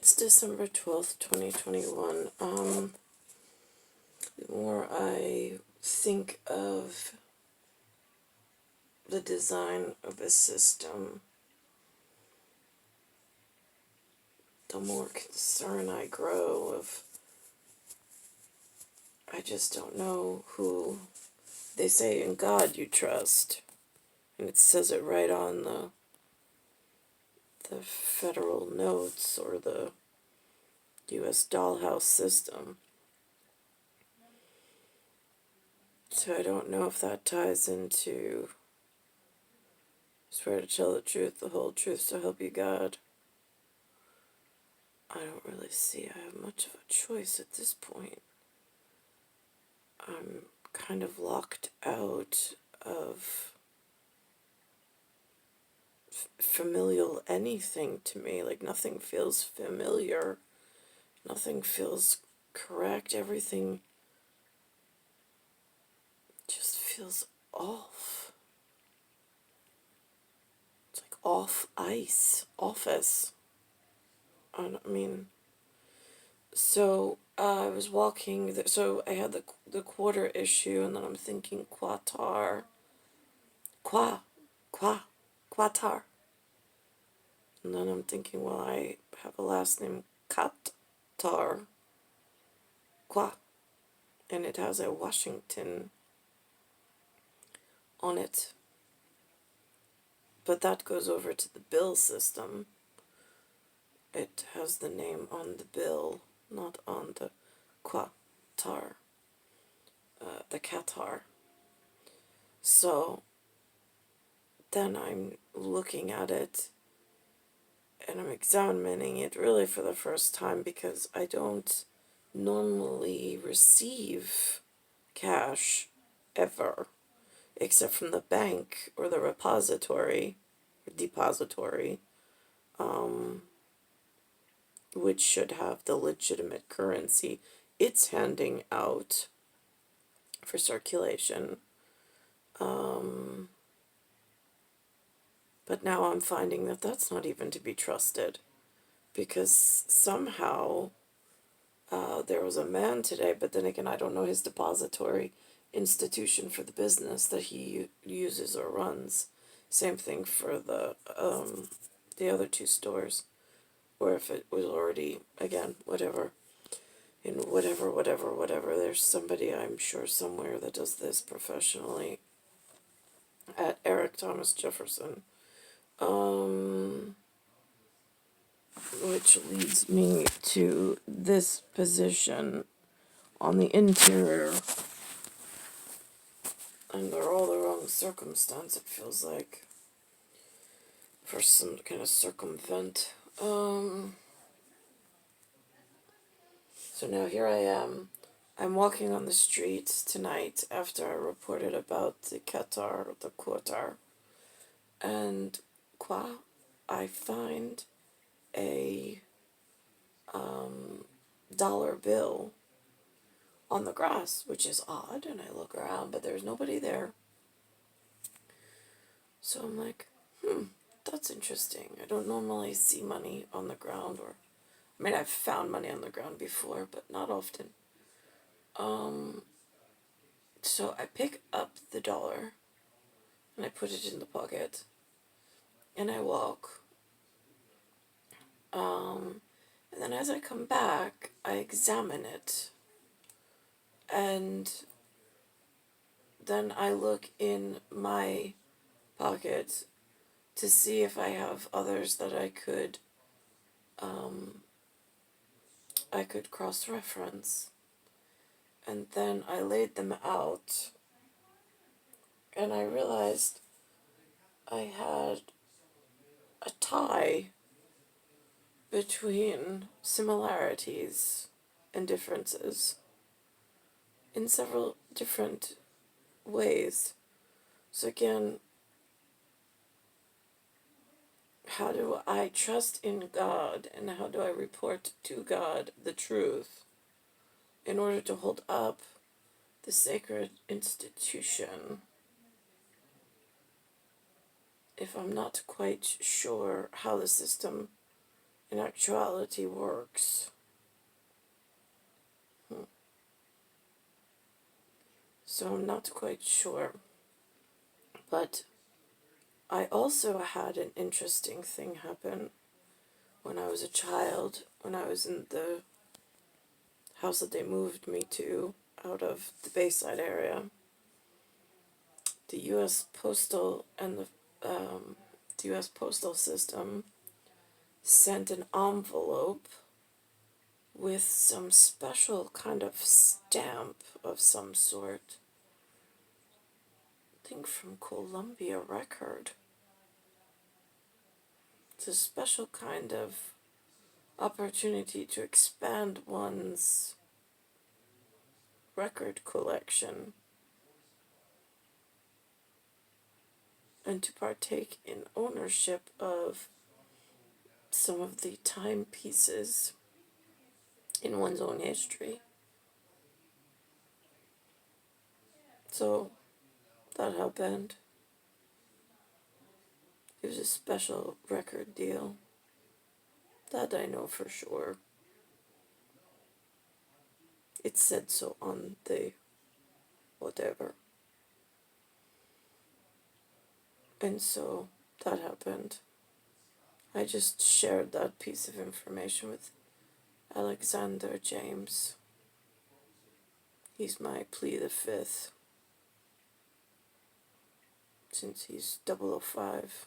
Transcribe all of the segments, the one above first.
It's December 12th, 2021. The more I think of the design of a system, the more concern I grow of, I just don't know who. They say in God you trust, and it says it right on the federal notes or the U.S. dollhouse system. So I don't know if that ties into swear to tell the truth, the whole truth, so help you God. I don't really see I have much of a choice at this point. I'm kind of locked out of familial anything to me. Like, nothing feels familiar. Nothing feels correct. Everything just feels off. It's like off ice. Office. I mean, so I was walking, so I had the quarter issue, and then I'm thinking Qatar. Qatar. And then I'm thinking, well, I have a last name Qatar. And it has a Washington on it. But that goes over to the bill system. It has the name on the bill, not on the Qatar. The Qatar. So then I'm looking at it and I'm examining it really for the first time because I don't normally receive cash ever, except from the bank or the repository or depository, which should have the legitimate currency it's handing out for circulation. But now I'm finding that that's not even to be trusted, because somehow there was a man today, but then again, I don't know his depository institution for the business that he uses or runs. Same thing for the other two stores, or if it was already, again, whatever, in whatever, there's somebody I'm sure somewhere that does this professionally at Eric Thomas Jefferson. Which leads me to this position on the interior. Under all the wrong circumstance, it feels like, for some kind of circumvent. So now here I am. I'm walking on the street tonight after I reported about the Qatar, and I find a dollar bill on the grass, which is odd, and I look around, but there's nobody there. So I'm like, that's interesting. I don't normally see money on the ground, or, I mean, I've found money on the ground before, but not often. So I pick up the dollar, and I put it in the pocket, and I walk. And then as I come back, I examine it, and then I look in my pocket to see if I have others that I could cross-reference. And then I laid them out, and I realized I had a tie between similarities and differences in several different ways. So again, how do I trust in God, and how do I report to God the truth in order to hold up the sacred institution if I'm not quite sure how the system in actuality works. So I'm not quite sure. But I also had an interesting thing happen when I was a child, when I was in the house that they moved me to out of the Bayside area. The U.S. Postal and the U.S. Postal System sent an envelope with some special kind of stamp of some sort. I think from Columbia Record. It's a special kind of opportunity to expand one's record collection and to partake in ownership of some of the timepieces in one's own history. So that happened. It was a special record deal. That I know for sure. It said so on the whatever. And so that happened. I just shared that piece of information with Alexander James. He's my plea the fifth, since he's 005.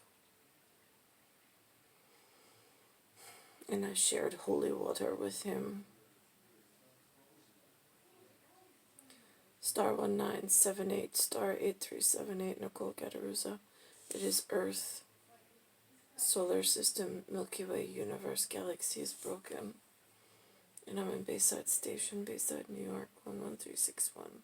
And I shared holy water with him. Star 1978, star 8378, Nicole Gataruza. It is Earth, solar system, Milky Way, universe, galaxy is broken. And I'm in Bayside Station, Bayside, New York, 11361.